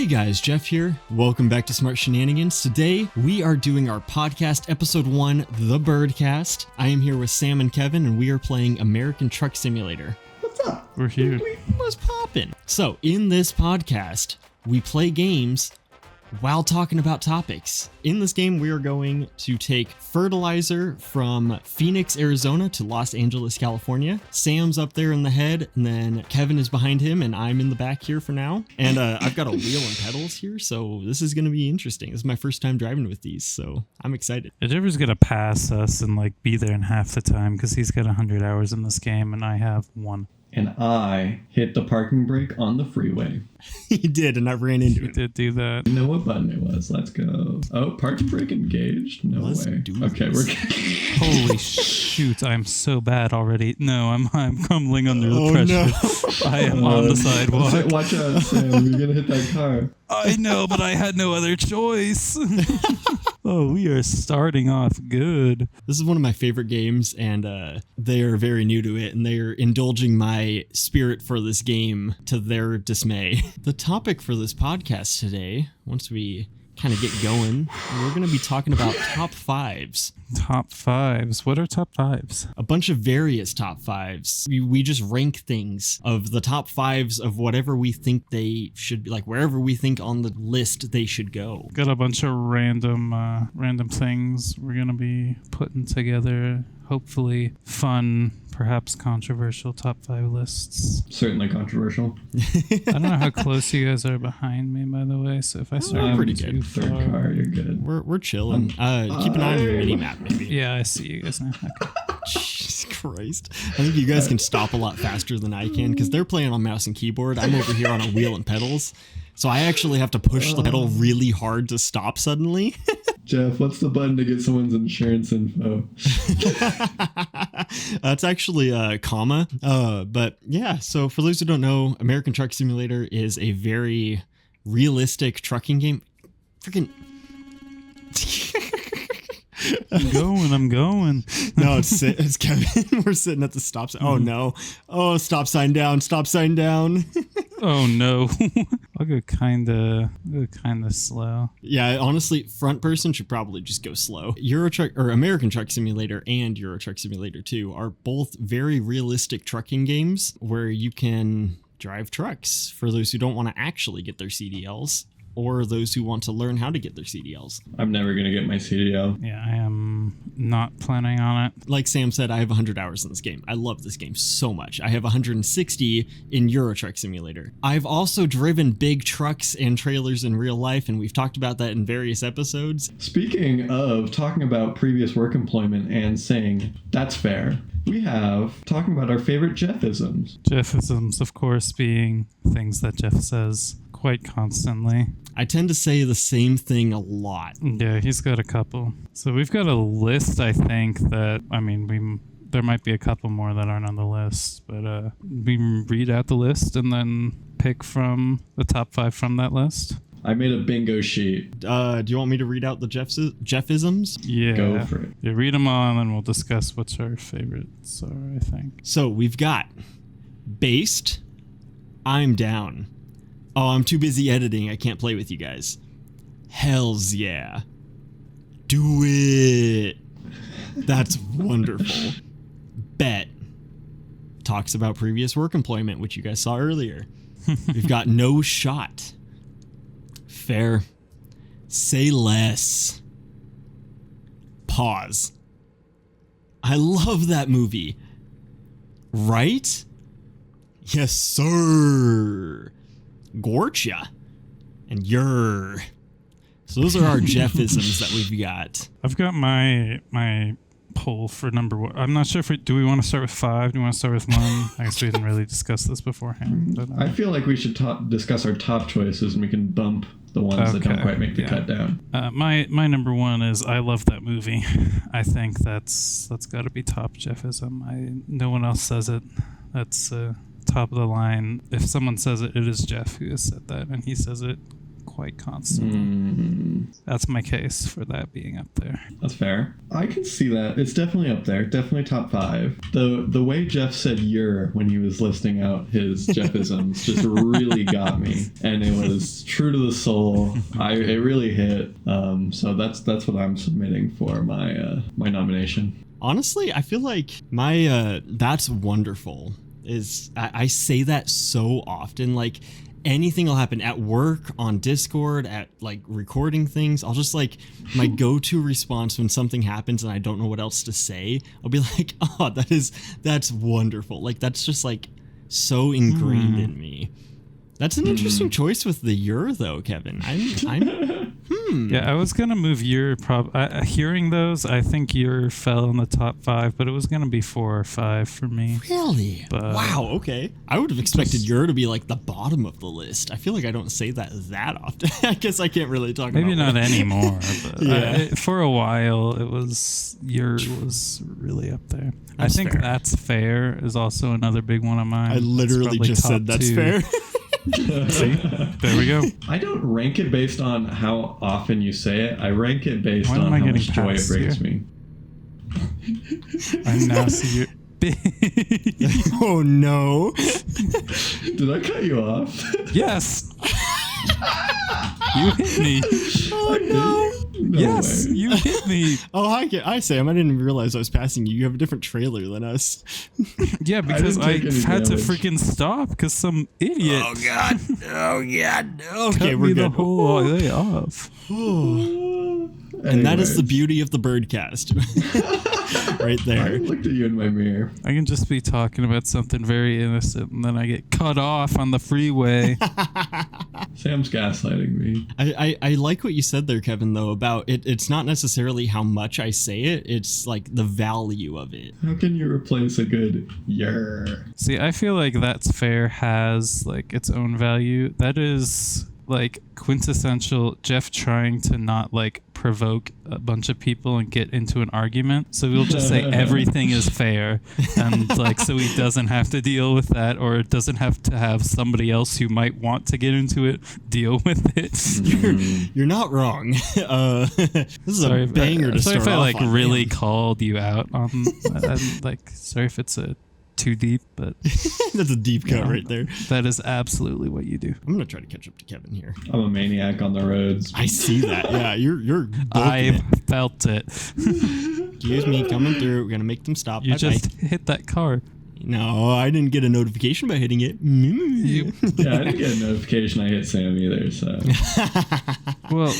Hey guys, Jeff here. Welcome back to Smart Shenanigans. Today, we are doing our podcast, episode 1, The Birdcast. I am here with Sam and Kevin, and we are playing American Truck Simulator. What's up? We're here. What's poppin'? So, in this podcast, we play games while talking about topics. In this game, we are going to take fertilizer from Phoenix, Arizona to Los Angeles, California. Sam's up there in the head, and then Kevin is behind him, and I'm in the back here for now. And I've got a wheel and pedals here, so this is going to be interesting. This is my first time driving with these, so I'm excited. Jeffrey's gonna pass us and be there in half the time because he's got 100 hours in this game and I have 1. And I hit the parking brake on the freeway. He did, and I ran into You it. did do that. You know what button it was? Let's go. Oh, parking brake engaged? No Let's way. do Okay, this. we're Holy shoot! I'm so bad already. No, I'm crumbling under the Oh, pressure. no. I am on the sidewalk. Watch out, Sam. You're gonna hit that car. I know, but I had no other choice. Oh, we are starting off good. This is one of my favorite games, and they are very new to it, and they are indulging my spirit for this game to their dismay. The topic for this podcast today, once we kind of get going, we're going to be talking about top fives. Top fives. What are top fives? A bunch of various top fives. We just rank things of the top fives of whatever we think they should be, like wherever we think on the list they should go. Got a bunch of random things we're gonna be putting together. Hopefully fun, perhaps controversial top 5 lists. Certainly controversial. I don't know how close you guys are behinnd me, by the way. So if I start I'm pretty too good. Third far, car, you're good. We're chilling. Keep an eye on your mini map, maybe. yeah, I see you guys now. Okay. Jesus Christ. I think you guys can stop a lot faster than I can because they're playing on mouse and keyboard. I'm over here on a wheel and pedals. So I actually have to push the pedal really hard to stop suddenly. Jeff, what's the button to get someone's insurance info? That's actually a comma. But yeah, so for those who don't know, American Truck Simulator is a very realistic trucking game. Freaking... I'm going. No, it's Kevin. We're sitting at the stop sign. Oh no. Oh, stop sign down. Stop sign down. Oh no. I'll go kinda slow. Yeah, honestly, front person should probably just go slow. Euro Truck or American Truck Simulator and Euro Truck Simulator 2 are both very realistic trucking games where you can drive trucks for those who don't want to actually get their CDLs or those who want to learn how to get their CDLs. I'm never gonna get my CDL. Yeah, I am not planning on it. Like Sam said, I have 100 hours in this game. I love this game so much. I have 160 in Euro Truck Simulator. I've also driven big trucks and trailers in real life, and we've talked about that in various episodes. Speaking of talking about previous work employment and saying that's fair, we have talking about our favorite Jeff-isms. Jeff-isms, of course, being things that Jeff says quite constantly. I tend to say the same thing a lot. Yeah, he's got a couple. So we've got a list, I think, that, there might be a couple more that aren't on the list, but we read out the list and then pick from the top 5 from that list. I made a bingo sheet. Do you want me to read out the Jeff-isms? Yeah. Go for it. Yeah, read them all and then we'll discuss what's our favorites are, I think. So we've got based, I'm down. Oh, I'm too busy editing. I can't play with you guys. Hells yeah. Do it. That's wonderful. Bet. Talks about previous work employment, which you guys saw earlier. We've got no shot. Fair. Say less. Pause. I love that movie. Right? Yes, sir. Gorcha and yer. So those are our Jeff-isms that we've got. I've got my poll for number 1. I'm not sure do we want to start with 5? Do we want to start with 1? I guess we didn't really discuss this beforehand. But, I feel like we should discuss our top choices and we can bump the ones that don't quite make the cut down. My number 1 is I love that movie. I think that's got to be top Jeff-ism. No one else says it. That's top of the line. If someone says it, it is Jeff who has said that, and he says it quite constantly. That's my case for that being up there. That's fair. I can see that. It's definitely up there. Definitely top 5. The way Jeff said "you're" when he was listing out his Jeff-isms just really got me, and it was true to the soul. It really hit. So that's what I'm submitting for my my nomination. Honestly, I feel like my that's wonderful is I say that so often. Like, anything will happen at work, on Discord, at like recording things. I'll just like, my go-to response when something happens and I don't know what else to say, I'll be like, oh, that's wonderful. Like, that's just like so ingrained in me. That's an interesting choice with the "you're" though, Kevin. Yeah, I was gonna move "you're." Hearing those, I think "you're" fell in the top 5, but it was gonna be 4 or 5 for me. Really? But, wow. Okay. I would have expected "you're" to be like the bottom of the list. I feel like I don't say that often. I guess I can't really talk maybe about not anymore, but Yeah. for a while, it was "you're" was really up there. That's I think fair. "that's fair" is also another big one of mine. I literally That's just probably said that's top 2. fair. See, there we go. I don't rank it based on how often you say it. I rank it based Why on am I how getting much joy it past brings here? me. I now see you. Oh no. Did I cut you off? Yes. You hit me. Oh no. No Yes, way. you hit me. Oh, hi Sam. I didn't even realize I was passing you. You have a different trailer than us. Yeah, because didn't I take any had to damage. freaking stop because some idiot God. Oh God. Okay, cut we're me the good. whole way off. And that is the Anyways, beauty of the birdcast. Right I there. looked at you in my mirror. I can just be talking about something very innocent and then I get cut off on the freeway. Sam's gaslighting me. I like what you said there, Kevin, though, about it. It's not necessarily how much I say it. It's like the value of it. How can you replace a good "yer"? See, I feel like "that's fair" has like its own value. That is like quintessential Jeff trying to not like provoke a bunch of people and get into an argument. So we'll just say everything is fair, and like so he doesn't have to deal with that, or doesn't have to have somebody else who might want to get into it deal with it. You're not wrong. This is a banger to sorry start if I off like on, really man. called you out on like sorry if it's too deep, but That's a deep cut Yeah. right there. that is absolutely what you do. I'm gonna try to catch up to Kevin here. I'm a maniac on the roads. I see that. Yeah, you're booking I it. felt it. Excuse me, coming through. We're gonna make them stop. You Bye-bye. just hit that car. No, I didn't get a notification by hitting it. Yeah, I didn't get a notification I hit Sam either, so. Well,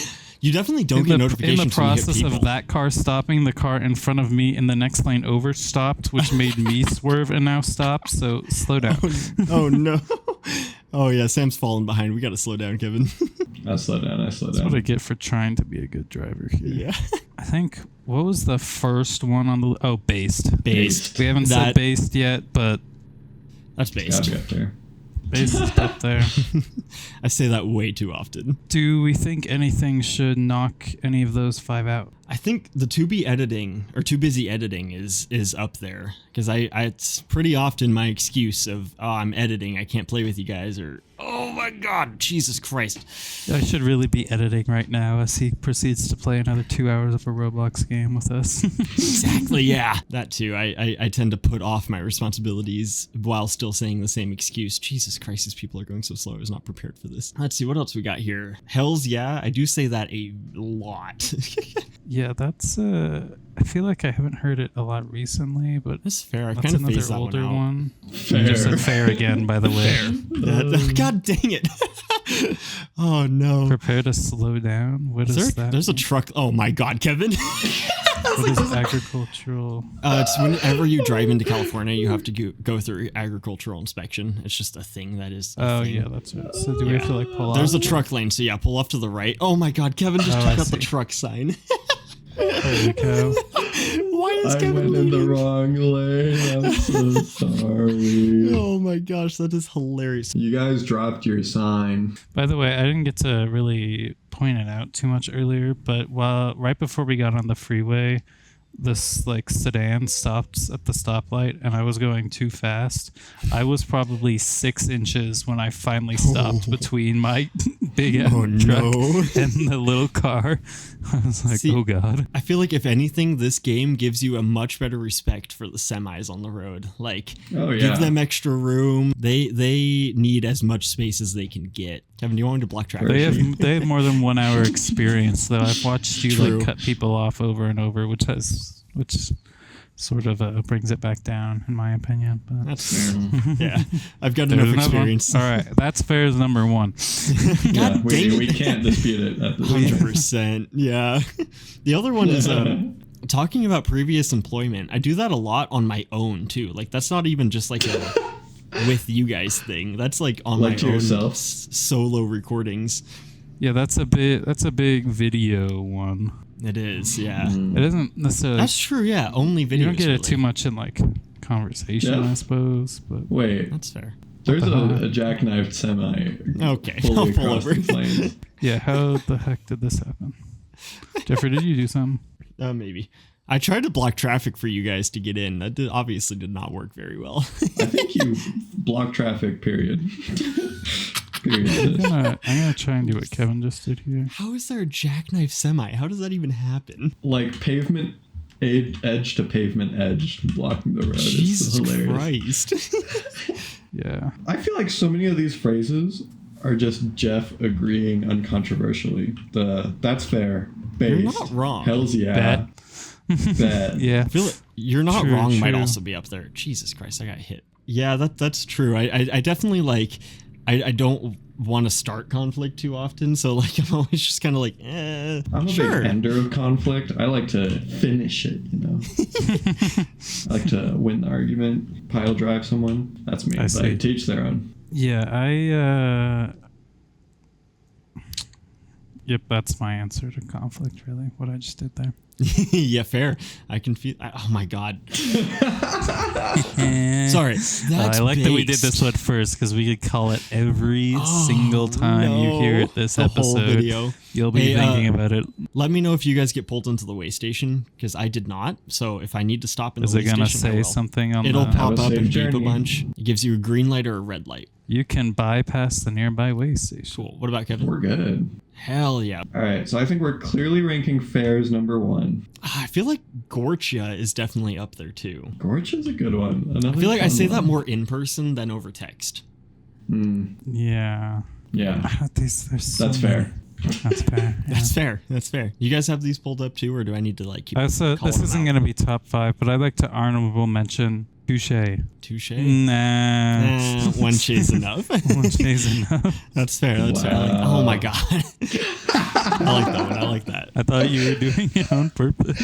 You definitely don't in get the notifications when you hit process people. of that car stopping, the car in front of me in the next lane over stopped, which made me swerve and now stopped. So slow down. Oh no. Oh yeah, Sam's falling behind. We gotta slow down, Kevin. I slow down. That's what I get for trying to be a good driver here. Yeah. I think, what was the first one on the... Oh, based. Based. We haven't said That- based yet, but That's based. Gotta be up there. based is up there. I say that way too often. Do we think anything should knock any of those 5 out? I think the to be editing or too busy editing is up there because I it's pretty often my excuse of I'm editing, I can't play with you guys, or oh my god, Jesus Christ. I should really be editing right now as he proceeds to play another 2 hours of a Roblox game with us. Exactly, yeah. That too. I tend to put off my responsibilities while still saying the same excuse. Jesus Christ, these people are going so slow. I was not prepared for this. Let's see, what else we got here? Hells yeah, I do say that a lot. Yeah, that's I feel like I haven't heard it a lot recently, but That's fair. I've that's kind of another phased that older one out. one. Fair. You just said fair again, by the way. God dang it. Oh no. Prepare to slow down. What is that? There's a truck. Oh my god, Kevin. What is agricultural? It's whenever you drive into California, you have to go through agricultural inspection. It's just a thing that is. Oh yeah, that's right. So do we have to like pull off? There's a truck lane, so yeah, pull off to the right. Oh my god, Kevin just Oh, took I out the see. truck sign. Holy cow. Why is I Kevin went in the leaving? wrong lane. I'm so sorry. Oh my gosh, that is hilarious. You guys dropped your sign. By the way, I didn't get to really point it out too much earlier, but right before we got on the freeway, this like sedan stopped at the stoplight and I was going too fast. I was probably 6 inches when I finally stopped between my big ass Oh, truck no. and the little car. I was like, See, oh god. I feel like if anything, this game gives you a much better respect for the semis on the road. Like, Oh, yeah. give them extra room. They need as much space as they can get. Kevin, do you want me to block traffic? They have more than 1 hour experience though. I've watched you True. like cut people off over and over, which sort of brings it back down in my opinion. But That's fair. Yeah, I've got there's enough another one. experience. All right, that's fair is number one. Yeah, God dang we it. can't dispute it at this 100%. Yeah. The other one is talking about previous employment. I do that a lot on my own too. Like that's not even just like a with you guys thing. That's like on Like my to own yourself? solo recordings. Yeah, that's a big video one. It is, yeah. It isn't necessarily. That's true, yeah. Only videos. You don't get it really. too much in like conversation, Yeah. I suppose. But Wait, That's fair. there's What the a jackknifed semi Okay, fully I'll pull across over. the plains. yeah, how the heck did this happen? Jeffrey, did you do something? Maybe. I tried to block traffic for you guys to get in. That obviously did not work very well. I think you block traffic, period. I'm gonna try and do what Kevin just did here. How is there a jackknife semi? How does that even happen? Like pavement edge to pavement edge blocking the road. Jesus It's hilarious. Christ. Yeah. I feel like so many of these phrases are just Jeff agreeing uncontroversially. That's fair. Based. You're not wrong. Hells yeah. Bet. Yeah. I feel like you're not True, wrong might true. also be up there. Jesus Christ, I got hit. Yeah, that's true. I definitely like I don't want to start conflict too often, so like I'm always just kind of like, I'm a sure. big ender of conflict. I like to finish it, you know. I like to win the argument, pile drive someone. That's me. I But see. to each their own. Yeah, Yep, that's my answer to conflict, really, what I just did there. Yeah, fair. I can feel. Oh my God. Sorry. That's I like that we did based. this one first because we could call it every single time you hear it this the episode. whole video. You'll be Hey, thinking about it. Let me know if you guys get pulled into the way station because I did not. So if I need to stop in Is the it way gonna station, I say will. something on It'll the... pop Have a up safe and beep a journey. bunch. It gives you a green light or a red light. You can bypass the nearby way station. Cool. What about Kevin? We're good. Hell yeah. All right, so I think we're clearly ranking fairs number one. I feel like Gorcha is definitely up there too. Gorge is a good one. Another I feel like I fun say that one. more in person than over text. Yeah. Yeah, There's so that's many. fair. That's fair. Yeah. That's fair. That's fair. You guys have these pulled up too, or do I need to like keep? So calling this them isn't out? going to be top 5, but I'd like to honorable mention Touche. Touche. Nah. One shay's enough. One shay's enough. That's fair. That's fair. I like, oh my God. I like that one. I like that. I thought you were doing it on purpose.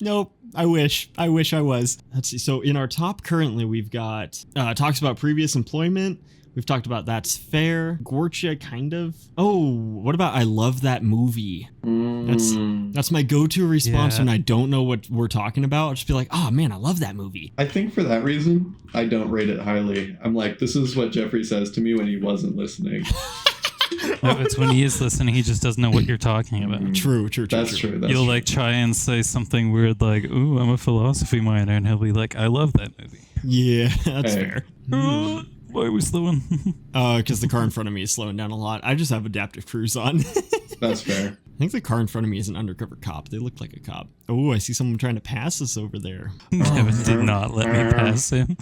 Nope. I wish I was. Let's see. So in our top currently, we've got talks about previous employment. We've talked about that's fair. Gorcha, kind of. Oh, what about I love that movie? That's my go-to response Yeah. when I don't know what we're talking about. I'll just be like, oh man, I love that movie. I think for that reason, I don't rate it highly. I'm like, this is what Jeffrey says to me when he wasn't listening. No, it's when he is listening, he just doesn't know what you're talking about. True. That's true. That's You'll true. like try and say something weird like, ooh, I'm a philosophy minor, and he'll be like, I love that movie. Yeah, that's Hey. fair. Why are we slowing? Because the car in front of me is slowing down a lot. I just have adaptive cruise on. That's fair. I think the car in front of me is an undercover cop. They look like a cop. Oh, I see someone trying to pass us over there. Kevin did not let me pass him.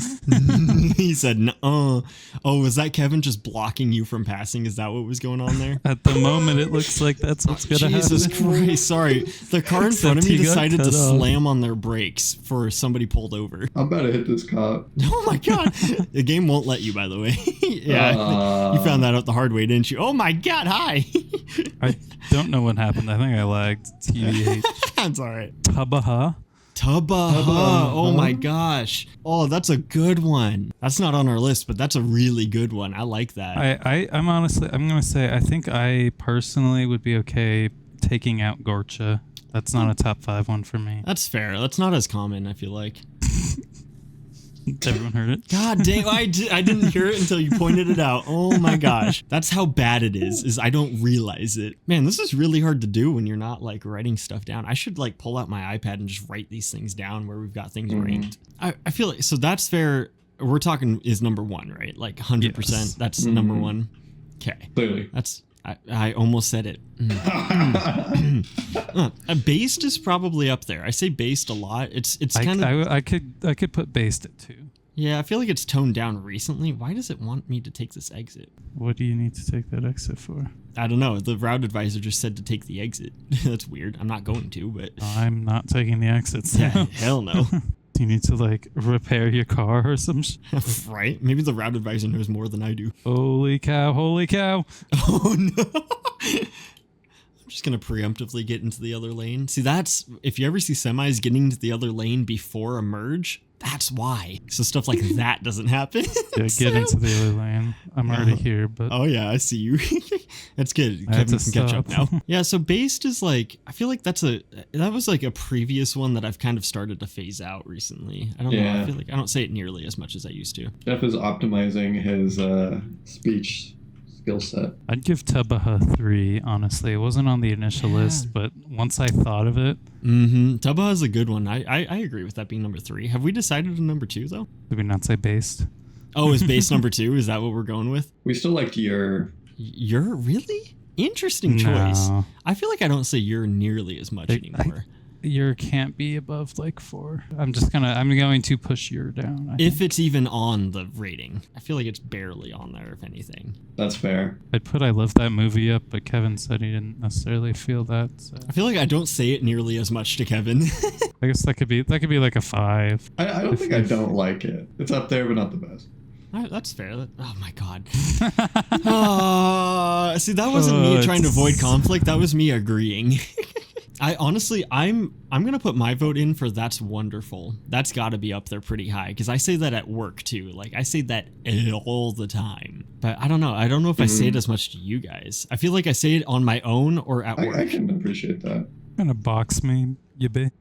He said, "Nuh-uh." Oh, was that Kevin just blocking you from passing? Is that what was going on there? At the moment, it looks like that's what's gonna Jesus happen. Christ, sorry. The car in front of me he got decided to cut off. slam on their brakes for somebody pulled over. I'm about to hit this cop. Oh my God. The game won't let you, by the way. Yeah, you found that out the hard way, didn't you? Oh my God, hi. I don't know what happened. I think I lagged. TBH. That's all right. Tabaha. Tabaha. Oh my gosh. Oh, that's a good one. That's not on our list, but that's a really good one. I like that. I'm honestly, I'm gonna say, I think I personally would be okay taking out Gorcha. That's not a top 5 one for me. That's fair. That's not as common, I feel like. Everyone heard it? God dang, I didn't hear it until you pointed it out. Oh my gosh. That's how bad it is I don't realize it. Man, this is really hard to do when you're not like writing stuff down. I should like pull out my iPad and just write these things down where we've got things ranked. I feel like, so that's fair. We're talking is number 1, right? Like 100%. Yes. That's number 1. Okay. Clearly. I almost said it. Based is probably up there. I say based a lot. It's kind of. I could put based at 2. Yeah, I feel like it's toned down recently. Why does it want me to take this exit? What do you need to take that exit for? I don't know. The route advisor just said to take the exit. That's weird. I'm not going to, but I'm not taking the exits. yeah, hell no. Do you need to like repair your car or some Right? Maybe the route advisor knows more than I do. Holy cow, holy cow. Oh no. I'm just going to preemptively get into the other lane. See, that's, if you ever see semis getting into the other lane before a merge, that's why. So stuff like that doesn't happen. Yeah, get into the other lane. I'm already here, but... Oh yeah, I see you. That's good. Kevin can catch up now. Yeah, so based is like, I feel like that was like a previous one that I've kind of started to phase out recently. I don't know. I feel like I don't say it nearly as much as I used to. Jeff is optimizing his speech skill set. I'd give Tabaha 3, honestly. It wasn't on the initial list, but once I thought of it... Mm-hmm. Tabaha is a good one. I agree with that being number 3. Have we decided on number 2, though? Did we not say based? Oh, is base number 2? Is that what we're going with? We still liked your... You're really? Interesting choice. I feel like I don't say you're nearly as much anymore. Your can't be above like 4. I'm going to push your down. If it's even on the rating. I feel like it's barely on there, if anything. That's fair. I'd put I love that movie up, but Kevin said he didn't necessarily feel that. So. I feel like I don't say it nearly as much to Kevin. I guess that could be like a 5. I don't think I don't like it. It's up there, but not the best. That's fair. Oh my god. See, that wasn't me trying to avoid conflict. That was me agreeing. I honestly, I'm gonna put my vote in for That's Wonderful. That's got to be up there pretty high because I say that at work too. Like I say that all the time. But I don't know. I don't know if I say it as much to you guys. I feel like I say it on my own or at work. I can appreciate that. Gonna box me, you be.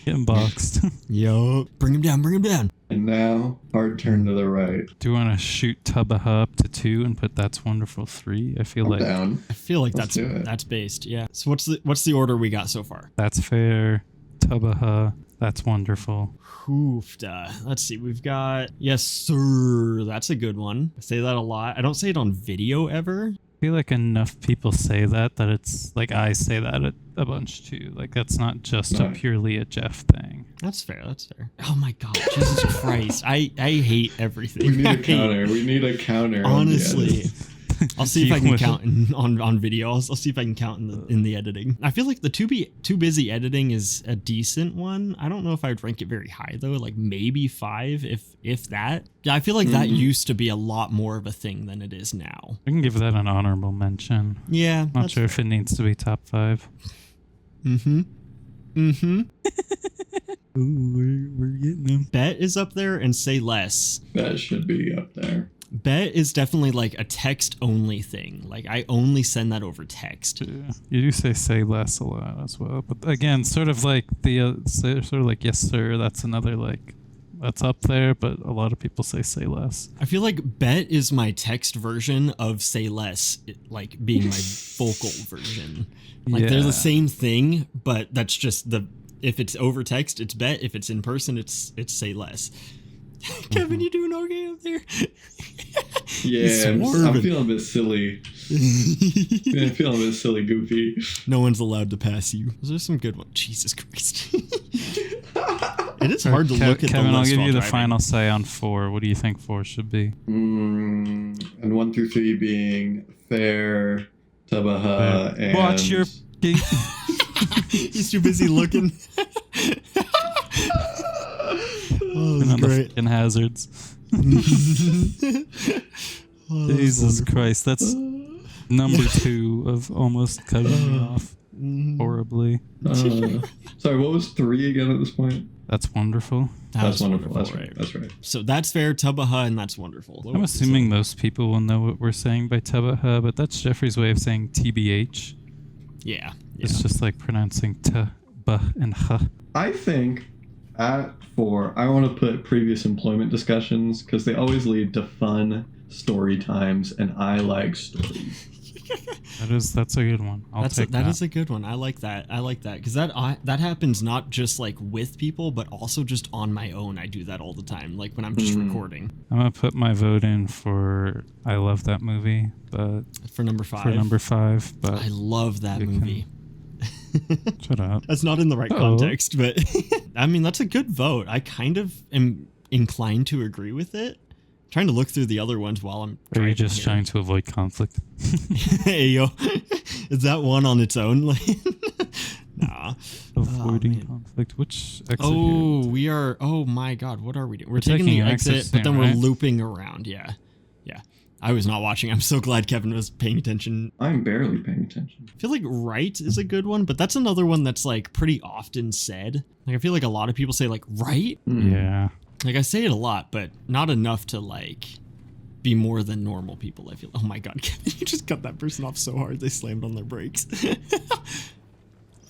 Getting boxed. Yo, bring him down, bring him down. And now, hard turn to the right. Do you want to shoot Tabaha up to 2 and put That's Wonderful 3? I feel down. I feel like that's based. Yeah. So what's the order we got so far? That's fair. Tabaha. That's Wonderful. Hoofda. Let's see. We've got Yes Sir. That's a good one. I say that a lot. I don't say it on video ever. I feel like enough people say that it's like I say that a bunch too. Like that's not just purely a Jeff thing. That's fair. That's fair. Oh my god, Jesus Christ! I hate everything. We need a counter. We need a counter. Honestly. I'll see if I can count on video. I'll see if I can count in the editing. I feel like the too busy editing is a decent one. I don't know if I would rank it very high though, like maybe 5 if that. Yeah, I feel like that used to be a lot more of a thing than it is now. I can give that an honorable mention. Yeah. Not sure if it needs to be top 5. Ooh, we're getting them. Bet is up there and Say Less. Bet should be up there. Bet is definitely like a text only thing. Like I only send that over text. Yeah. You do say less a lot as well. But again, sort of like Yes Sir. That's another like that's up there, but a lot of people say less. I feel like Bet is my text version of Say Less, like being my vocal version. Like they're the same thing, but that's just if it's over text, it's Bet. If it's in person, it's Say Less. Kevin, you doing okay up there? Yeah, I'm feeling a bit silly. I'm feeling a bit silly, goofy. No one's allowed to pass you. Those are some good ones. Jesus Christ. It is hard to look at Kevin, the list. I'll give you the driving. final say on 4. What do you think 4 should be? And 1 through 3 being Fair, Tabaha, and... Watch your... He's too busy looking. Oh, that's great. The hazards. Jesus Christ, that's number 2 of almost cutting me off horribly. Sorry, what was 3 again at this point? That's Wonderful. That's wonderful. That's right. That's right. So That's Fair, Tabaha, and That's Wonderful. I'm assuming most people will know what we're saying by Tabaha, but that's Jeffrey's way of saying TBH. Yeah. It's just like pronouncing T, B, and H. I think at 4, I want to put previous employment discussions because they always lead to fun story times, and I like stories. That's a good one. That is a good one. I like that. Because that happens not just like with people, but also just on my own. I do that all the time, like when I'm just recording. I'm gonna put my vote in for I love that movie, but for number 5. But I love that movie. Shut up. That's not in the right context, but I mean that's a good vote. I kind of am inclined to agree with it. Trying to look through the other ones while I'm Are you just trying to avoid conflict? Hey yo, is that one on its own? Nah. Avoiding conflict. Which exit? We are. Oh my God, what are we doing? We're taking the exit, but then we're looping around. Yeah. I was not watching. I'm so glad Kevin was paying attention. I'm barely paying attention. I feel like right is a good one, but that's another one that's like pretty often said. Like I feel like a lot of people say like right. Yeah. Like I say it a lot, but not enough to like be more than normal people. I feel. Oh my God, Kevin, you just cut that person off so hard they slammed on their brakes.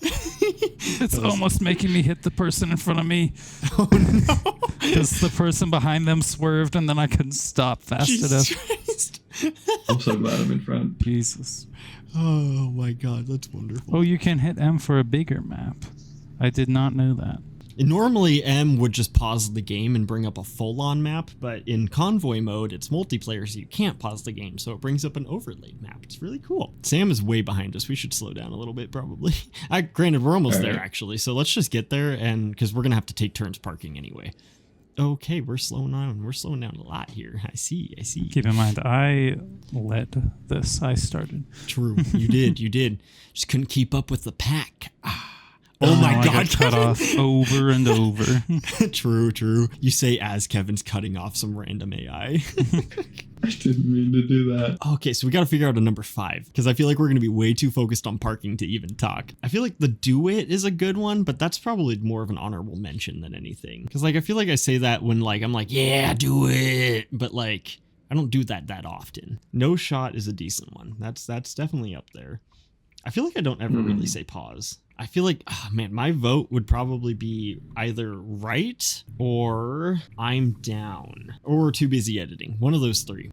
It's almost making me hit the person in front of me. Oh no! Because the person behind them swerved and then I couldn't stop fast enough. Christ. I'm so glad I'm in front. Jesus. Oh my God, that's wonderful. Oh, you can hit M for a bigger map. I did not know that. Normally M would just pause the game and bring up a full-on map, but in convoy mode it's multiplayer so you can't pause the game, so it brings up an overlaid map. It's really cool. Sam is way behind us. We should slow down a little bit probably. Granted, we're almost there actually, so let's just get there, and because we're gonna have to take turns parking anyway. Okay, we're slowing down. We're slowing down a lot here. I see. Keep in mind, I led this. I started. True, you did. Just couldn't keep up with the pack. Oh my God, I got cut off over and over. True. You say as Kevin's cutting off some random AI. I didn't mean to do that. Okay, so we got to figure out a number 5 because I feel like we're going to be way too focused on parking to even talk. I feel like the do it is a good one, but that's probably more of an honorable mention than anything. Because like I feel like I say that when like I'm like, yeah, do it, but like I don't do that often. No shot is a decent one. That's definitely up there. I feel like I don't ever really say pause. I feel like, oh man, my vote would probably be either right or I'm down or too busy editing. One of those 3.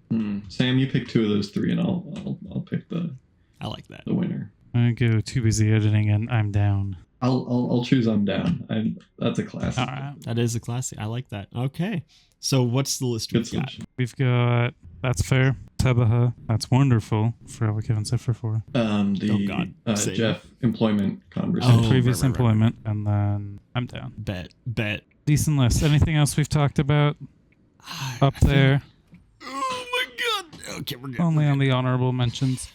Sam, you pick 2 of those 3, and I'll pick the. I like that. The winner. I go too busy editing, and I'm down. I'll choose I'm down. That's a classic. All right. That is a classic. I like that. Okay, so what's the list we've got? We've got That's Fair, Tebaha, That's Wonderful. Forgot what Kevin said for 4. Jeff employment conversation. Previous employment, and then I'm down. Bet. Decent list. Anything else we've talked about up there? Oh my God. Okay, we're good. Only on the honorable mentions.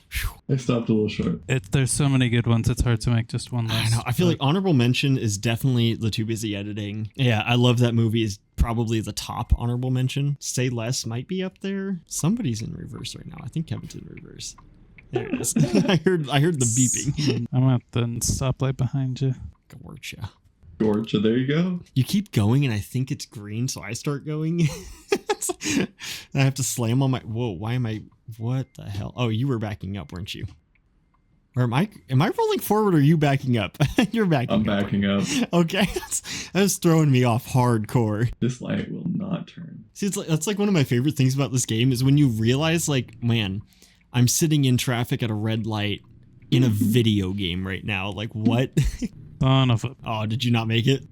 I stopped a little short. There's so many good ones. It's hard to make just one list. I know. I feel like honorable mention is definitely the Too Busy Editing. Yeah, I love that movie. Is probably the top honorable mention. Say Less might be up there. Somebody's in reverse right now. I think Kevin's in reverse. There it is. I heard the beeping. I'm at the stoplight behind you. Georgia, there you go. You keep going and I think it's green, so I start going. I have to slam on my... Whoa, why am I... What the hell? Oh, you were backing up, weren't you? Or am I rolling forward or are you backing up? You're backing up. I'm backing up. Okay. That's throwing me off hardcore. This light will not turn. See, that's like one of my favorite things about this game is when you realize like, man, I'm sitting in traffic at a red light in a video game right now. Like what? Son of a... Oh, did you not make it?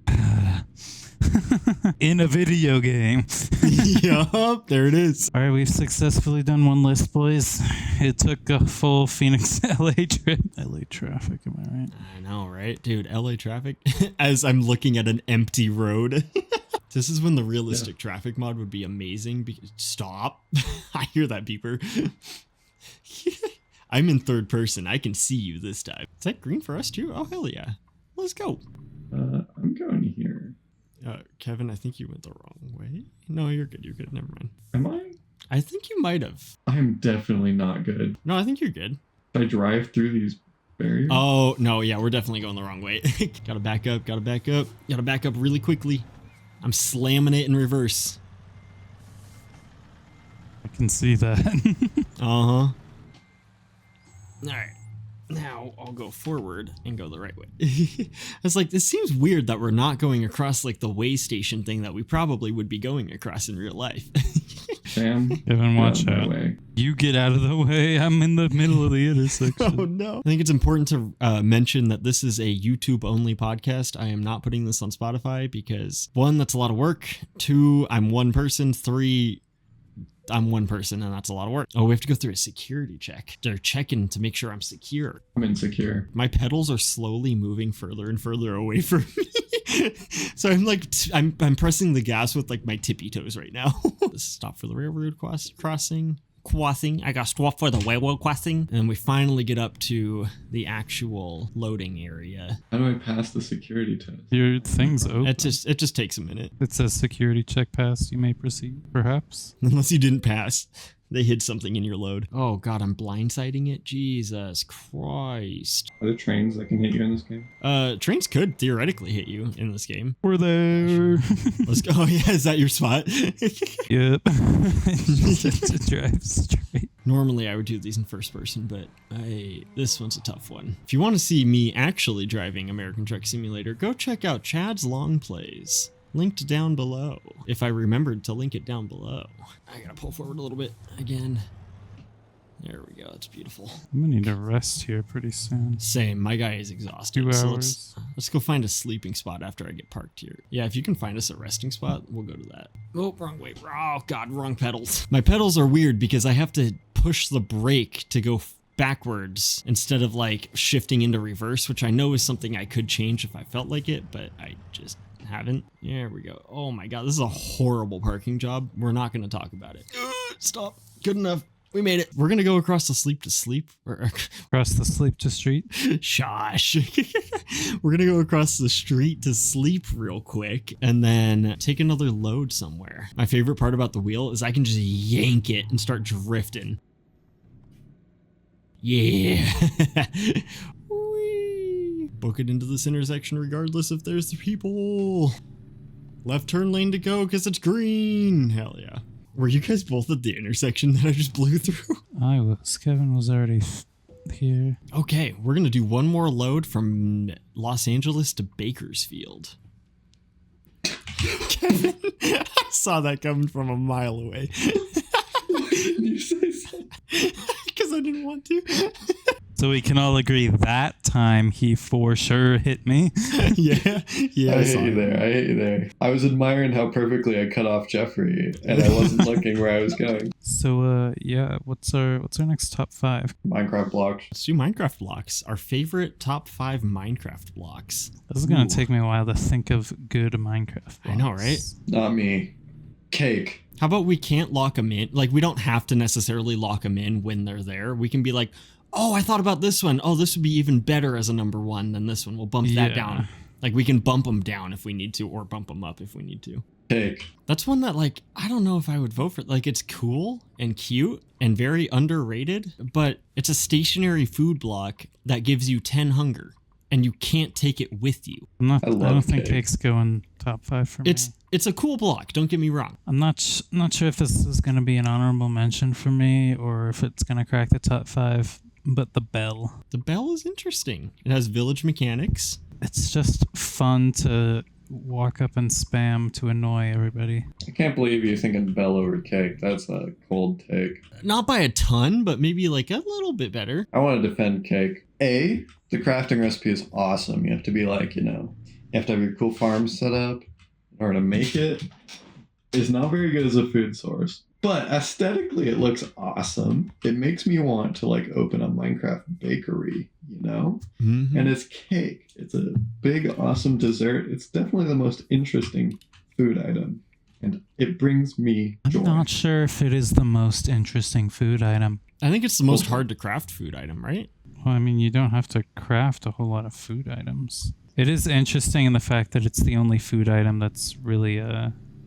In a video game. Yup, there it is. All right, we've successfully done one list, boys. It took a full Phoenix LA trip. LA traffic, am I right? I know, right? Dude, LA traffic. As I'm looking at an empty road. This is when the realistic traffic mod would be amazing. Stop. I hear that beeper. I'm in third person. I can see you this time. Is that green for us too? Oh, hell yeah. Let's go. I'm going here. Kevin, I think you went the wrong way. No, you're good. You're good. Never mind. Am I? I think you might have. I'm definitely not good. No, I think you're good. If I drive through these barriers? Oh, no. Yeah, we're definitely going the wrong way. Gotta back up. Gotta back up really quickly. I'm slamming it in reverse. I can see that. Uh-huh. All right. Now I'll go forward and go the right way. I was like, this seems weird that we're not going across like the way station thing that we probably would be going across in real life. Sam, Kevin, watch get out of out. my way. You get out of the way. I'm in the middle of the intersection. Oh no. I think it's important to mention that this is a YouTube only podcast. I am not putting this on Spotify because 1, that's a lot of work. 2, I'm one person. 3, I'm one person and that's a lot of work. Oh, we have to go through a security check. They're checking to make sure I'm secure. I'm insecure. My pedals are slowly moving further and further away from me. So I'm like, I'm pressing the gas with like my tippy toes right now. Stop for the railroad crossing. I got stopped for the railroad crossing. And we finally get up to the actual loading area. How do I pass the security test? Your thing's open. It just takes a minute. It says security check passed. You may proceed, perhaps. Unless you didn't pass. They hid something in your load. Oh god, I'm blindsiding it? Jesus Christ. Are there trains that can hit you in this game? Trains could theoretically hit you in this game. We're there. Let's go. Oh yeah, is that your spot? Yep. Just to drive straight. Normally I would do these in first person, but this one's a tough one. If you want to see me actually driving American Truck Simulator, go check out Chad's Long Plays. Linked down below. If I remembered to link it down below. I gotta pull forward a little bit again. There we go. That's beautiful. I'm gonna need to rest here pretty soon. Same. My guy is exhausted. 2 So hours. let's go find a sleeping spot after I get parked here. Yeah, if you can find us a resting spot, we'll go to that. Oh, wrong way. Oh god, wrong pedals. My pedals are weird because I have to push the brake to go backwards instead of like shifting into reverse, which I know is something I could change if I felt like it, but I just haven't. There we go. Oh my god, this is a horrible parking job. We're not going to talk about it. Stop. Good enough. We made it. We're going to go across the sleep to sleep. Across the sleep to street. Shush. We're going to go across the street to sleep real quick and then take another load somewhere. My favorite part about the wheel is I can just yank it and start drifting. Yeah. Book it into this intersection regardless if there's people. Left turn lane to go because it's green. Hell yeah. Were you guys both at the intersection that I just blew through? I was. Kevin was already here. Okay, we're going to do one more load from Los Angeles to Bakersfield. Kevin, I saw that coming from a mile away. Why didn't you say something? Because I didn't want to. So we can all agree that time he for sure hit me. Yeah. I hit you there. I hit you there. I was admiring how perfectly I cut off Jeffrey, and I wasn't looking where I was going. So yeah, what's our next top 5? Minecraft blocks. Let's do Minecraft blocks. Our favorite top 5 Minecraft blocks. This is gonna take me a while to think of good Minecraft blocks. I know, right? Not me. Cake. How about we can't lock them in? Like, we don't have to necessarily lock them in when they're there. We can be like, oh, I thought about this one. Oh, this would be even better as a number 1 than this one. We'll bump that down. Like, we can bump them down if we need to, or bump them up if we need to. Cake. That's one that, like, I don't know if I would vote for. Like, it's cool and cute and very underrated, but it's a stationary food block that gives you 10 hunger, and you can't take it with you. I love don't think cake. cake's going top 5 for me. It's a cool block, don't get me wrong. I'm not sure if this is gonna be an honorable mention for me or if it's gonna crack the top 5. But the bell. The bell is interesting. It has village mechanics. It's just fun to walk up and spam to annoy everybody. I can't believe you're thinking bell over cake. That's a cold take. Not by a ton, but maybe like a little bit better. I want to defend cake. The crafting recipe is awesome. You have to be like, you have to have your cool farm set up in order to make it. It's not very good as a food source. But aesthetically, it looks awesome. It makes me want to like open a Minecraft bakery, Mm-hmm. And it's cake. It's a big, awesome dessert. It's definitely the most interesting food item. And it brings me joy. I'm not sure if it is the most interesting food item. I think it's the most hard to craft food item, right? Well, I mean, you don't have to craft a whole lot of food items. It is interesting in the fact that it's the only food item that's really,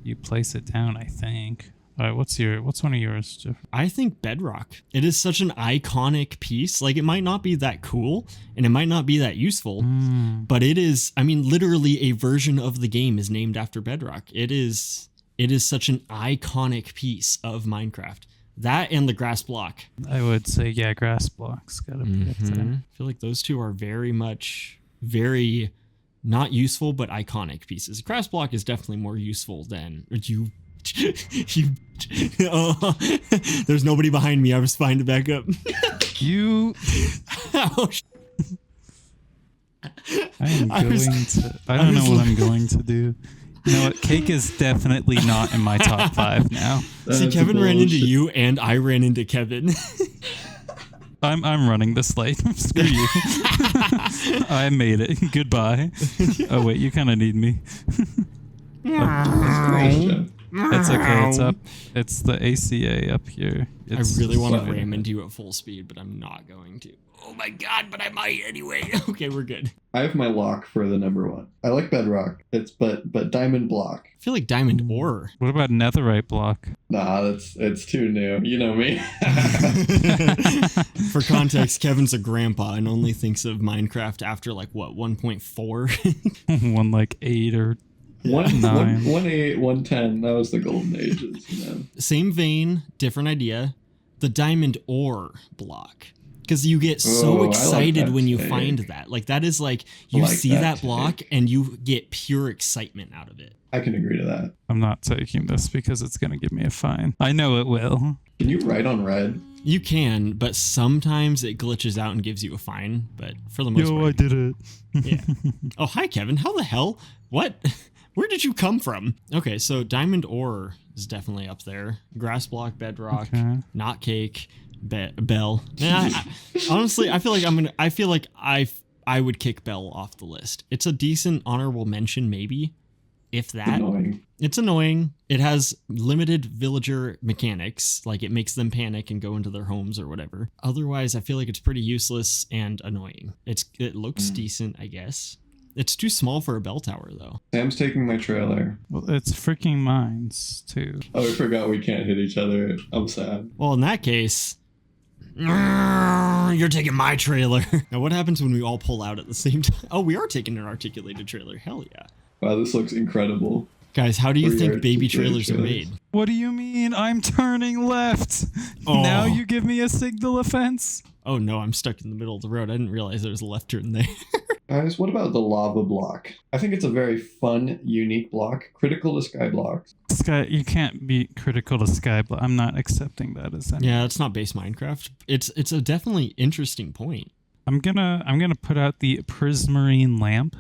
you place it down, I think. All right, what's one of yours, Jeff? I think bedrock. It is such an iconic piece. Like, it might not be that cool and it might not be that useful, but it is, I mean, literally a version of the game is named after bedrock. It is such an iconic piece of Minecraft. That and the grass block. I would say, yeah, grass blocks gotta be up there. I feel like those two are very not useful, but iconic pieces. Grass block is definitely more useful than You. Oh, there's nobody behind me. I was fine to back up. You. Oh, I am going to. I don't know what I'm going to do. You know what? Cake is definitely not in my top 5 now. see, Kevin ran into you, and I ran into Kevin. I'm running the slate. Screw you. I made it. Goodbye. Oh wait, you kind of need me. Nice, Jeff. It's okay. It's up. It's the ACA up here. I It's really want to fine. ram into you at full speed, but I'm not going to. Oh my god, but I might anyway. Okay, we're good. I have my lock for the number 1. I like bedrock. But diamond block. I feel like diamond ore. What about netherite block? Nah, it's too new. You know me. For context, Kevin's a grandpa and only thinks of Minecraft after like what 1.4. One like 8 or 1, 9. 1.8, 1.10. That was the golden ages, you know. Same vein, different idea. The diamond ore block. Because you get so Oh, I like excited that when you take. find that. Like that is like you like see that that block take. and you get pure excitement out of it. I can agree to that. I'm not taking this because it's gonna give me a fine. I know it will. Can you write on red? You can, but sometimes it glitches out and gives you a fine. But for the most part, did it. yeah. Oh, hi, Kevin. How the hell? What? Where did you come from? Okay, so diamond ore is definitely up there. Grass block, bedrock, Okay. not cake, bell. Man, honestly, I feel like I would kick Bell off the list. It's a decent honorable mention, maybe, if that. Annoying. It's annoying. It has limited villager mechanics, like it makes them panic and go into their homes or whatever. Otherwise, I feel like it's pretty useless and annoying. It looks decent, I guess. It's too small for a bell tower, though. Sam's taking my trailer. Well, it's freaking mines too. Oh, I forgot we can't hit each other. I'm sad. Well, in that case, you're taking my trailer. Now, what happens when we all pull out at the same time? Oh, we are taking an articulated trailer. Hell yeah. Wow, this looks incredible. Guys, how do you We think are baby articulated trailers are trailers. made? What do you mean? I'm turning left. Oh. Now you give me a signal offense. Oh no, I'm stuck in the middle of the road. I didn't realize there was a left turn there. Guys, what about the lava block? I think it's a very fun, unique block. Critical to sky blocks. Sky, you can't be critical to Skyblock. I'm not accepting that as any. Yeah, it's not base Minecraft. It's a definitely interesting point. I'm gonna put out the prismarine lamp.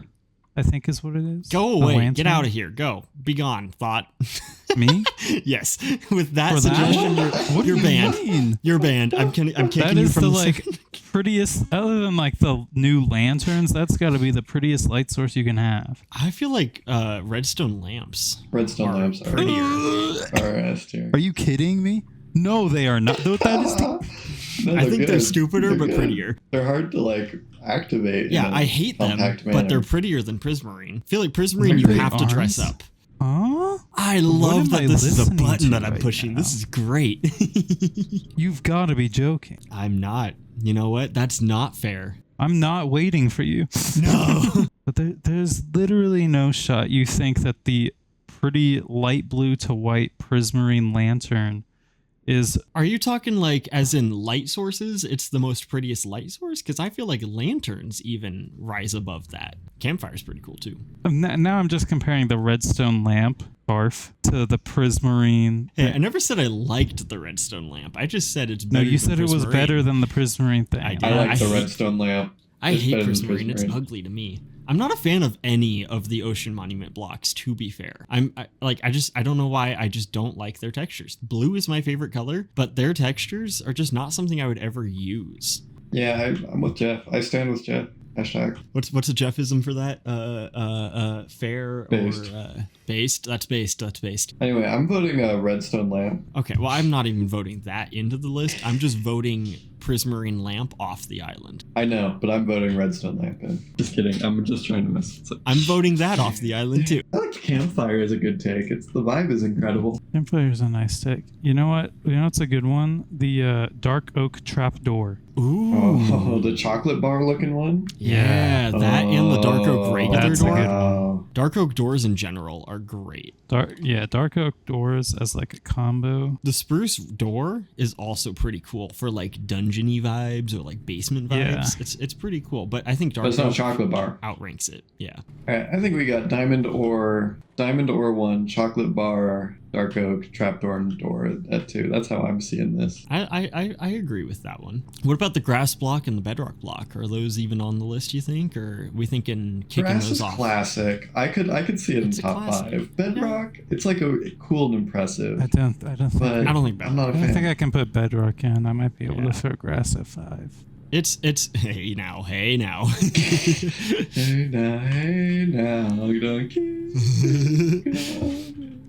I think is what it is. Go A away. Get lantern? out of here. Go. Be gone, thought. Me? Yes. With that For that? suggestion, What do you're you banned. mean? You're banned. I'm kicking That you is from the the like prettiest, other than like the new lanterns. That's got to be the prettiest light source you can have. I feel like redstone lamps. Redstone are lamps are prettier. RS tier. Are you kidding me? No, they are not. That is the No, I think they're good. stupider but good. prettier. They're hard to like activate. Yeah, in a I hate them, compact but manner. they're prettier than prismarine. I feel like prismarine you They have to dress aren't? up. Huh? I What love am that I this is a listening button to that I'm right pushing. now? This is great. You've got to be joking. I'm not. You know what? That's not fair. I'm not waiting for you. No. But there's literally no shot you think that the pretty light blue to white prismarine lantern is... Are you talking like as in light sources? It's the most prettiest light source? Because I feel like lanterns even rise above that. Campfire's pretty cool too. Now I'm just comparing the redstone lamp, barf, to the prismarine... Hey, I never said I liked the redstone lamp. I just said it's No, better. you than said it was prismarine. better than the prismarine thing. I did. I like I the hate- redstone lamp. I It's hate better than prismarine. It's prismarine. ugly to me. I'm not a fan of any of the ocean monument blocks, to be fair. I don't know why. I just don't like their textures. Blue is my favorite color, but their textures are just not something I would ever use. Yeah, I'm with Jeff. I stand with Jeff. Hashtag. What's a Jeff-ism for that? Fair Based. or based? That's based. That's based. Anyway, I'm voting a redstone lamp. Okay, well, I'm not even voting that into the list. I'm just voting prismarine lamp off the island. I know, but I'm voting redstone lamp in. Just kidding. I'm just trying to mess with it. I'm voting that off the island too. I like campfire is a good take. The vibe is incredible. Campfire's a nice stick. You know what? You know what's a good one? The dark oak trapdoor. Ooh. Oh, the chocolate bar looking one. Yeah, that and the dark oak regular That's a door. good Wow. Dark oak doors in general are great. Dark oak doors as like a combo. The spruce door is also pretty cool for like dungeony vibes or like basement vibes. Yeah. It's pretty cool, but I think But dark it's not oak chocolate bar. outranks it. Yeah. All right, I think we got diamond ore 1, chocolate bar dark oak, trapdoor, and door at 2. That's how I'm seeing this. I agree with that one. What about the grass block and the bedrock block? Are those even on the list, you think? Or are we thinking kicking Grass those is off? classic. I could see it It's in a top classic. 5. Bedrock, it's like a cool and impressive. I don't think. But I don't think I'm not a I don't fan. think I can put bedrock in. I might be able Yeah. to throw grass at 5. It's hey now. Hey now, donkey.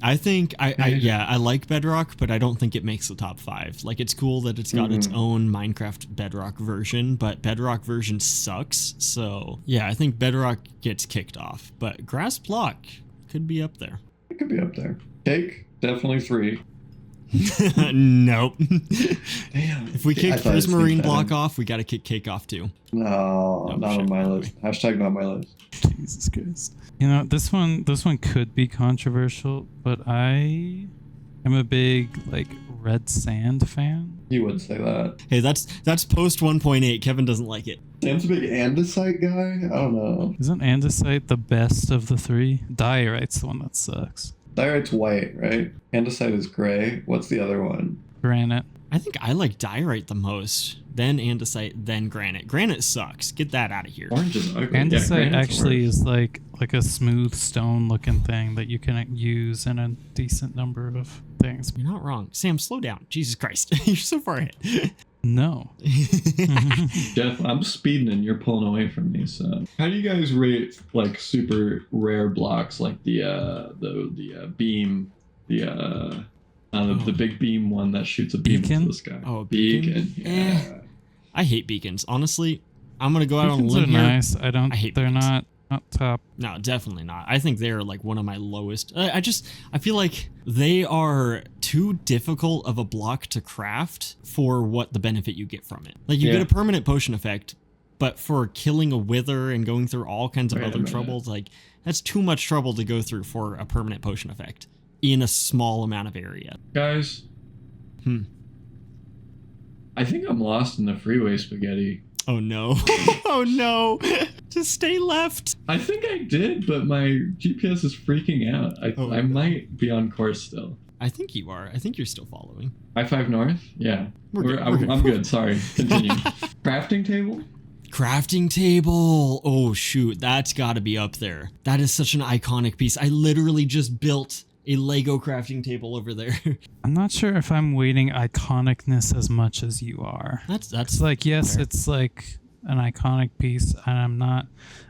I think I like Bedrock, but I don't think it makes the top 5. Like, it's cool that it's got its own Minecraft Bedrock version, but Bedrock version sucks. So yeah, I think Bedrock gets kicked off, but Grass Block could be up there. It could be up there. Cake, definitely 3. Nope. Damn. If we I kick thought I'd Prismarine sneak that Block in. off, we got to kick Cake off too. No, Oh, not shit, on my by the list. Hashtag not my list. Jesus Christ. You know, this one could be controversial, but I am a big like Red Sand fan. You would say that. Hey, that's post 1.8. Kevin doesn't like it. Sam's a big andesite guy? I don't know. Isn't andesite the best of the 3? Diorite's the one that sucks. Diorite's white, right? Andesite is gray. What's the other one? Granite. I think I like Diorite the most, then Andesite, then Granite. Granite sucks. Get that out of here. Orange is ugly. Andesite Granite's actually worse. is like a smooth stone looking thing that you can use in a decent number of things. You're not wrong. Sam, slow down. Jesus Christ. You're so far ahead. No. Jeff, I'm speeding and you're pulling away from me. So, how do you guys rate like super rare blocks, like the beam, the big beam one that shoots a beam Beacon? into the sky? Oh, a beacon? Yeah. I hate beacons. Honestly, I'm going to go out on a Beacons are limb here. nice. I hate They're beacons. not top. No, definitely not. I think they're like one of my lowest. I feel like they are too difficult of a block to craft for what the benefit you get from it. Like, you Yeah. get a permanent potion effect, but for killing a wither and going through all kinds of Wait a other minute. troubles, like, that's too much trouble to go through for a permanent potion effect in a small amount of area. Guys, Hmm. I think I'm lost in the freeway spaghetti. Oh no. Oh no. Just stay left. I think I did, but my GPS is freaking out. I Oh, I no. might be on course still. I think you are. I think you're still following. I-5 North? Yeah. We're good, I'm good. Sorry. Continue. Crafting table? Crafting table. Oh shoot, that's got to be up there. That is such an iconic piece. I literally just built a Lego crafting table over there. I'm not sure if I'm weighting iconicness as much as you are. That's It's like, yes, fair. it's like an iconic piece, and I'm not.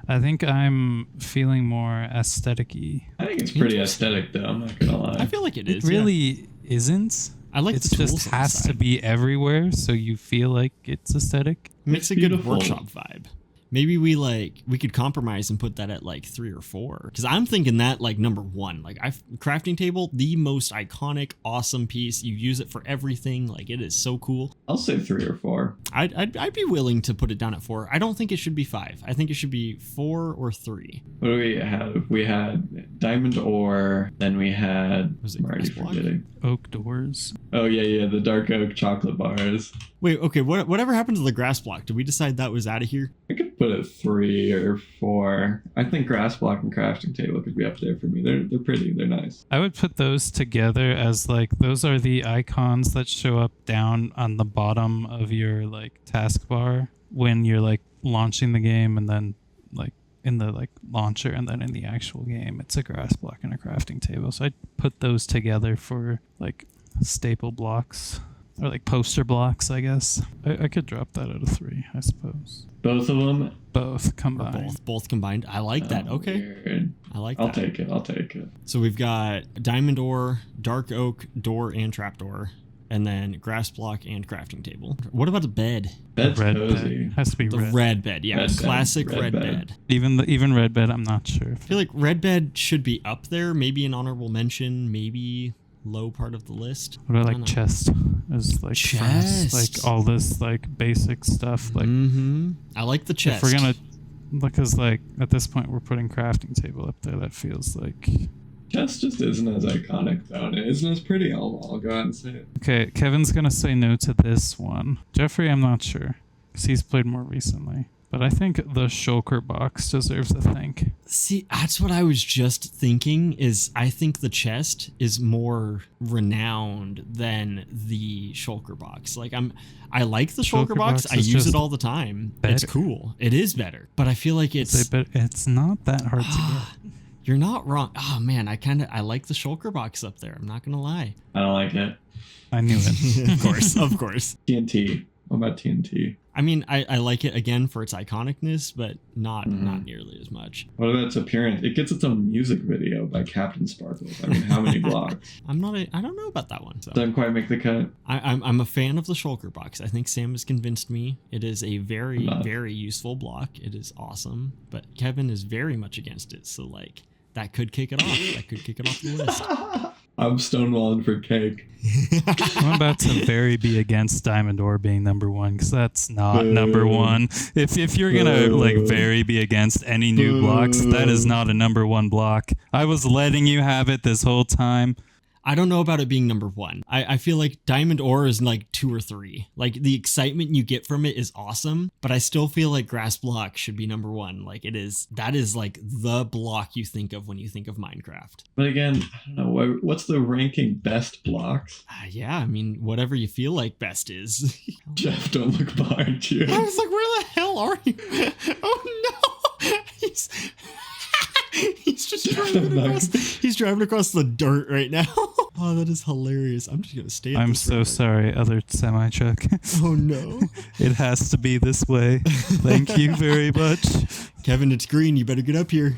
I think I'm feeling more aesthetic-y. I think it's pretty aesthetic, though. I'm not going to lie. I feel like it It is. yeah. really isn't. I like It the tools just on the has to side. be everywhere, so you feel like it's aesthetic. Makes It's a good beautiful. workshop vibe. Maybe we could compromise and put that at like 3 or 4. Because I'm thinking that like number 1. Like crafting table, the most iconic, awesome piece. You use it for everything. Like, it is so cool. I'll say 3 or 4. I'd be willing to put it down at 4. I don't think it should be 5. I think it should be 4 or 3. What do we have? We had diamond ore. Then we had. Was it I'm already grass block? forgetting. Oak doors. Oh yeah, the dark oak chocolate bars. Wait, okay. Whatever happened to the grass block? Did we decide that was out of here? I could put it 3 or 4. I think grass block and crafting table could be up there for me. They're pretty. They're nice. I would put those together as like those are the icons that show up down on the bottom of your like taskbar when you're like launching the game, and then like in the like launcher, and then in the actual game it's a grass block and a crafting table. So I'd put those together for like staple blocks or like poster blocks, I guess. I could drop that out of 3, I suppose. Both of them. Both Or combined. both combined. I like that. Oh, Okay. weird. I like I'll that. take it. I'll take it. So we've got diamond ore, dark oak, door and trapdoor, and then grass block and crafting table. What about the bed? Bed's Red cozy. bed. Has to be The red. red bed. Yeah, Red bed. classic Red red bed. bed. Even red bed, I'm not sure. I feel like red bed should be up there, maybe an honorable mention, maybe low part of the list. What about I like don't know. chest? Is like furnace, Chest. like all this like basic stuff. Like I like the chest. if we're gonna, because like at this point we're putting crafting table up there. That feels like Chest just isn't as iconic though, and it isn't as pretty. I'll go out and say it. okay. Kevin's gonna say no to this one. Jeffrey, I'm not sure because he's played more recently. But I think the shulker box deserves a think. See, that's what I was just thinking. Is I think the chest is more renowned than the shulker box. Like I like the shulker box. I use it all the time. Better. It's cool. It is better, but I feel like it's not that hard to get. You're not wrong. Oh man, I like the shulker box up there. I'm not gonna lie. I don't like it. I knew it. Of course. TNT. What about TNT? I mean, I like it again for its iconicness, but not nearly as much. What about its appearance? It gets its own music video by Captain Sparkles. I mean, how many blocks? I don't know about that one. So. Doesn't quite make the cut. I'm a fan of the shulker box. I think Sam has convinced me. It is a very, very useful block. It is awesome, but Kevin is very much against it. So like that could kick it off. That could kick it off the list. I'm stonewalling for cake. I'm about to very be against Diamond Ore being number one, because that's not number one. If you're gonna like very be against any new blocks, that is not a number one block. I was letting you have it this whole time. I don't know about it being number one. I feel like Diamond Ore is like 2 or 3. Like the excitement you get from it is awesome, but I still feel like Grass Block should be number one. Like that is like the block you think of when you think of Minecraft. But again, I don't know. What's the ranking best blocks? Yeah, I mean, whatever you feel like best is. Jeff, don't look behind you. I was like, where the hell are you? Oh no! He's just driving across. He's driving across the dirt right now. Oh, that is hilarious. I'm just gonna stay. I'm so sorry, other semi truck. Oh no! It has to be this way. Thank you very much, Kevin. It's green. You better get up here.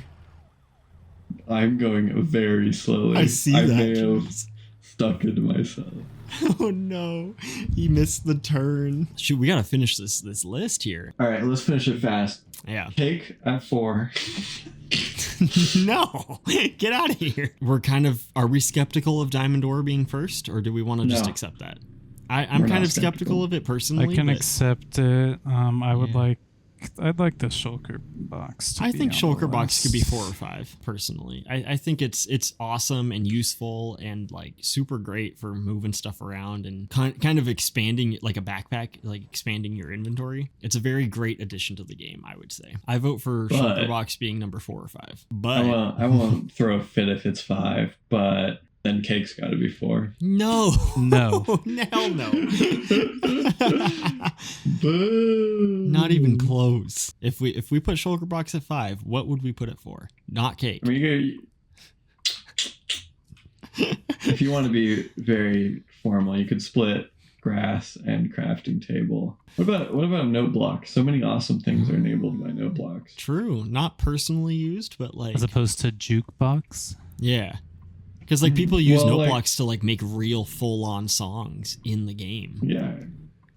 I'm going very slowly. I see I that. may have stuck into myself. Oh no! He missed the turn. Shoot, we gotta finish this list here. All right, let's finish it fast. Yeah. Cake at 4. No, get out of here. Are we skeptical of Diamond Ore being first, or do we want to just accept that? I'm kind of skeptical of it personally. I can accept it. I'd like the shulker box. I think shulker box could be 4 or 5 personally. I think it's awesome and useful and like super great for moving stuff around and kind of expanding like a backpack, like expanding your inventory. It's a very great addition to the game, I would say. I vote for shulker box being number 4 or 5. But I won't throw a fit if it's 5, but then cake's got to be 4. No. Hell no. Boo. Not even close. If we put shulker box at 5, what would we put it for? Not cake. I mean, if you want to be very formal, you could split grass and crafting table. What about note block? So many awesome things are enabled by note blocks. True. Not personally used, but like as opposed to jukebox. Yeah. Because like people use note blocks to like make real full-on songs in the game. Yeah.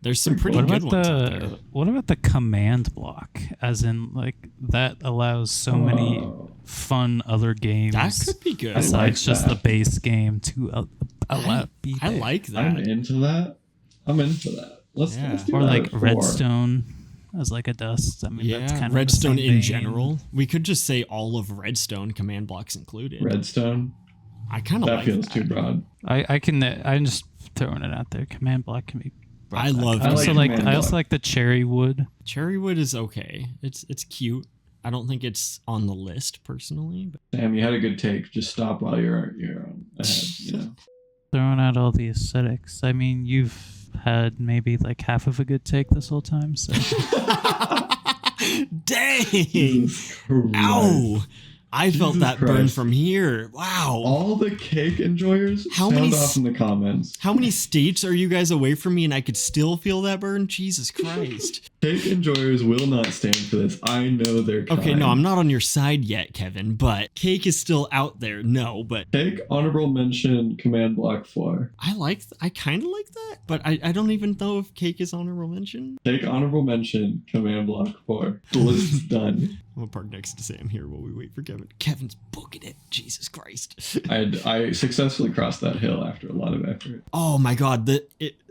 There's some pretty good ones out there. What about the command block? As in like that allows so many fun other games. That could be good. Besides just the base game to allow. I like that. I'm into that. Let's do or that like at 4. Redstone as like a dust. I mean, that's kind of Redstone in general. We could just say all of Redstone, command blocks included. Redstone. I kind of like that. Feels too broad. I'm just throwing it out there. Command block can be. I love. I also like the cherry wood. Cherry wood is okay. It's cute. I don't think it's on the list personally. But. Sam, you had a good take. Just stop while you're ahead. You know. Throwing out all the aesthetics. I mean, you've had maybe like half of a good take this whole time. So. Dang! Ow! I felt that burn from here. Wow. All the cake enjoyers sound off in the comments. How many states are you guys away from me and I could still feel that burn? Jesus Christ. Cake enjoyers will not stand for this. I know they're kind. Okay, no, I'm not on your side yet, Kevin, but cake is still out there. No, but... Cake, honorable mention, command block 4. I kind of like that, but I don't even know if cake is honorable mention. Cake, honorable mention, command block 4. The list is done. I'm gonna park next to Sam here while we wait for Kevin. Kevin's booking it. Jesus Christ. I successfully crossed that hill after a lot of effort. Oh my God.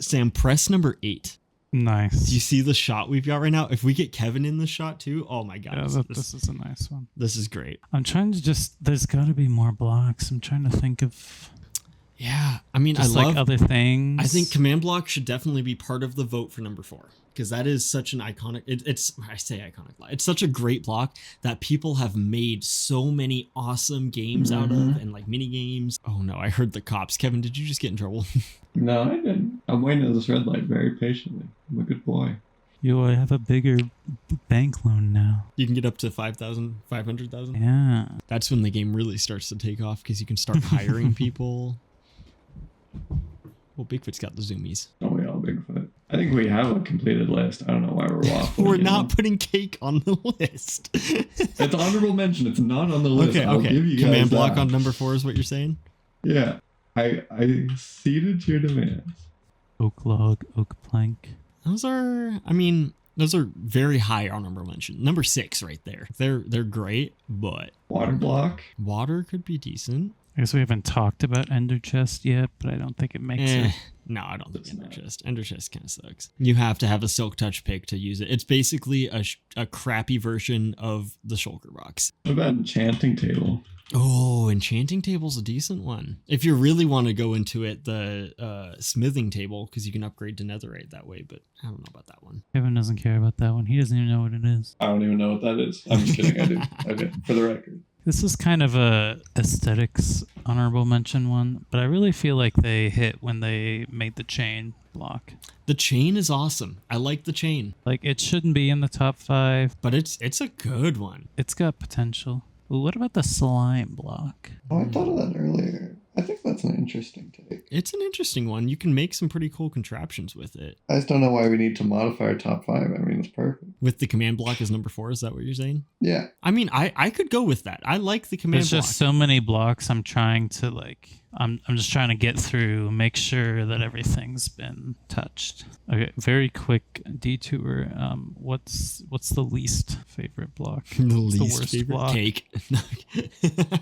Sam, press number 8. Nice. Do you see the shot we've got right now? If we get Kevin in the shot too, oh my God. Yeah, this is a nice one. This is great. I'm trying to there's got to be more blocks. I'm trying to think of... Yeah, I mean, I love like other things. I think command block should definitely be part of the vote for number 4. because that is such an iconic. I say iconic block. It's such a great block that people have made so many awesome games out of, and like mini games. Oh no, I heard the cops. Kevin, did you just get in trouble? No, I didn't. I'm waiting at this red light very patiently. I'm a good boy. Yo, I have a bigger bank loan now. You can get up to 5,000, 500,000. Yeah. That's when the game really starts to take off because you can start hiring people. Well, Bigfoot's got the zoomies. Oh, we all Bigfoot. I think we have a completed list. I don't know why we're waffling. We're not putting cake on the list. It's honorable mention. It's not on the list. Okay, I'll okay. give you guys Command block that. on number 4 is what you're saying? Yeah. I ceded to your demands. Oak log, oak plank. Those are very high honorable mention. Number 6 right there. They're great, but Water block. water could be decent. I guess we haven't talked about Ender Chest yet, but I don't think it makes it. No, I don't think It's Ender not. Chest. Ender Chest kind of sucks. You have to have a Silk Touch pick to use it. It's basically a crappy version of the Shulker box. What about enchanting table? Oh, Enchanting Table's a decent one. If you really want to go into it, the Smithing Table, because you can upgrade to Netherite that way, but I don't know about that one. Kevin doesn't care about that one. He doesn't even know what it is. I don't even know what that is. I'm just kidding. I do. Okay, for the record. This is kind of a aesthetics honorable mention one, but I really feel like they hit when they made the chain block. The chain is awesome. I like the chain, Like, it shouldn't be in the top 5. but it's a good one. It's got potential. Well, what about the slime block? Oh, I thought of that earlier. I think that's an interesting take. It's an interesting one. You can make some pretty cool contraptions with it. I just don't know why we need to modify our top 5. I mean, it's perfect. With the command block as number 4, is that what you're saying? Yeah. I mean, I could go with that. I like the command There's block. just so many blocks. I'm trying to I'm just trying to get through, make sure that everything's been touched. Okay, very quick detour. What's the least favorite block? The What's least worst favorite block? cake.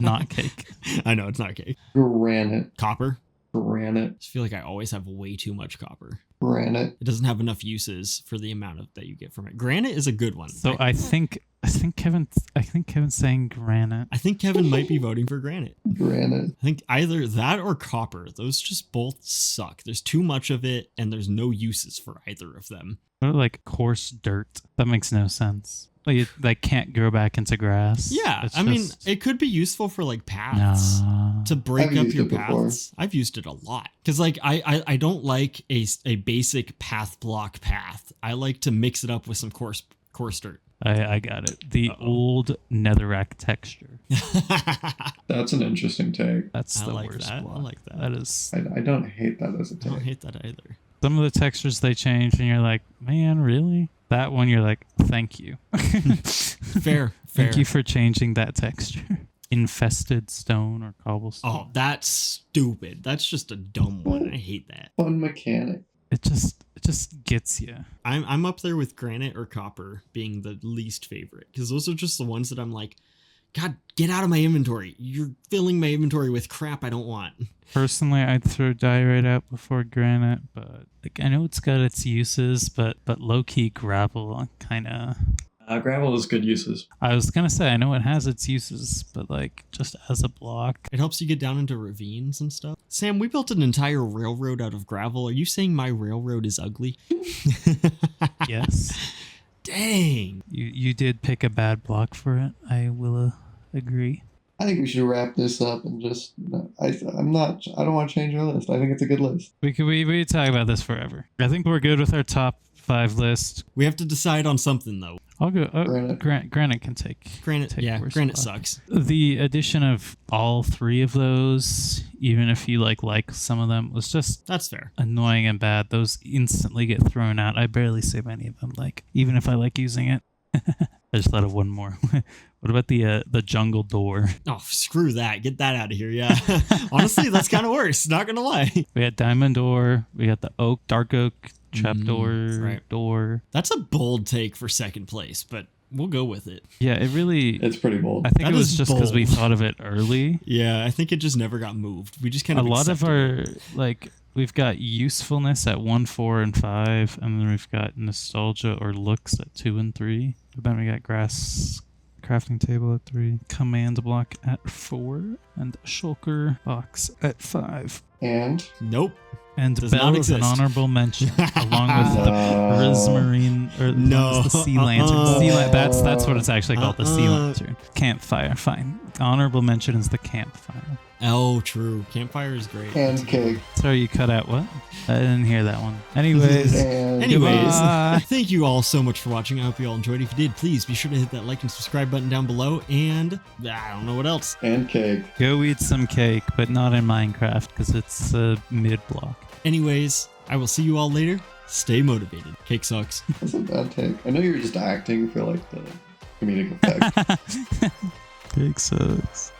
Not cake. I know it's not cake. Granite. Copper. Granite. I just feel like I always have way too much copper. Granite. It doesn't have enough uses for the amount that you get from it. Granite is a good one. So I think Kevin's saying granite. I think Kevin might be voting for granite. Granite. I think either that or copper. Those just both suck. There's too much of it, and there's no uses for either of them. What like coarse dirt? That makes no sense. Like can't grow back into grass. Yeah, It's I mean, just- it could be useful for like paths. Nah. To break I've up used your it before. paths. I've used it a lot. Because like I don't like a basic path block path. I like to mix it up with some coarse dirt. I got it. The old netherrack texture. That's an interesting take. That's I the like worst that. I block. like that. That is I don't hate that as a I don't take. hate that either. some of the textures they changed, and you're like, man, really? That one, you're like, thank you. Fair. Thank you for changing that texture. Infested stone or cobblestone. Oh, that's stupid. That's just a dumb one. I hate that. Fun mechanic. It just gets you. I'm up there with granite or copper being the least favorite because those are just the ones that I'm like, God, get out of my inventory. You're filling my inventory with crap I don't want. Personally, I'd throw diorite out before granite, but like I know it's got its uses, but low key gravel kind of. Gravel is good uses. I was gonna say I know it has its uses, but like just as a block, It helps you get down into ravines and stuff. Sam, we built an entire railroad out of gravel. Are you saying my railroad is ugly? yes, Dang. you did pick a bad block for it. I will agree. I think we should wrap this up and just. I don't want to change our list. I think it's a good list. We could talk about this forever. I think we're good with our top 5 list. We have to decide on something though. I'll go. Granite. Granite can take. Granite, take yeah, worst granite block. sucks. The addition of all 3 of those, even if you like some of them, was just That's fair. annoying and bad. Those instantly get thrown out. I barely save any of them. Like even if I like using it. I just thought of one more. What about the jungle door? Oh, screw that. Get that out of here. Yeah. Honestly, that's kind of worse. Not going to lie. We had diamond door. We got the dark oak trapdoor right. door. That's a bold take for second place, but we'll go with it. Yeah, it really. It's pretty bold. I think That it was is just because we bold. thought of it early. Yeah, I think it just never got moved. We just kind A of lot of accepted it. our we've got usefulness at 1, 4, and 5, and then we've got nostalgia or looks at 2 and 3. But then we got crafting table at 3, command block at 4, and shulker box at 5. And Nope. And Does not bells an exist. honorable mention, along with the prismarine, or No. the sea lantern. That's what it's actually called, the sea lantern. Campfire, fine. Honorable mention is the campfire. Oh, true. Campfire is great. and cake. Sorry, you cut out what? I didn't hear that one. Anyways. And Goodbye. Thank you all so much for watching. I hope you all enjoyed. If you did, please be sure to hit that like and subscribe button down below. And I don't know what else. and cake. Go eat some cake, but not in Minecraft, because it's a mid-block. Anyways, I will see you all later. Stay motivated. Cake sucks. That's a bad take. I know you're just acting for like the comedic effect. Cake sucks.